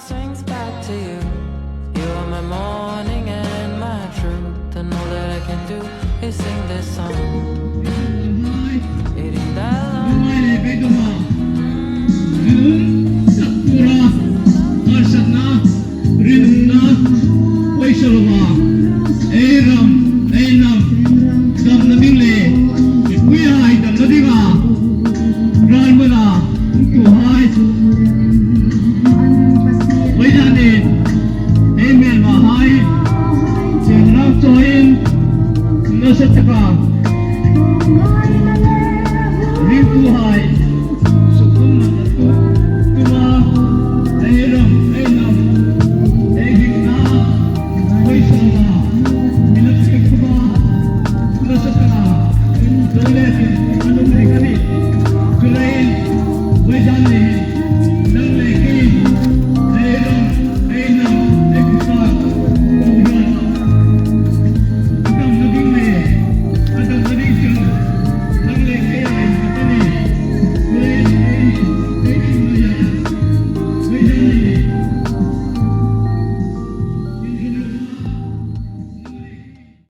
sings back to you. You are my morning and my truth, and all that I can do is sing this song. Eating that long. Amen. Mahai, sing love to him. No set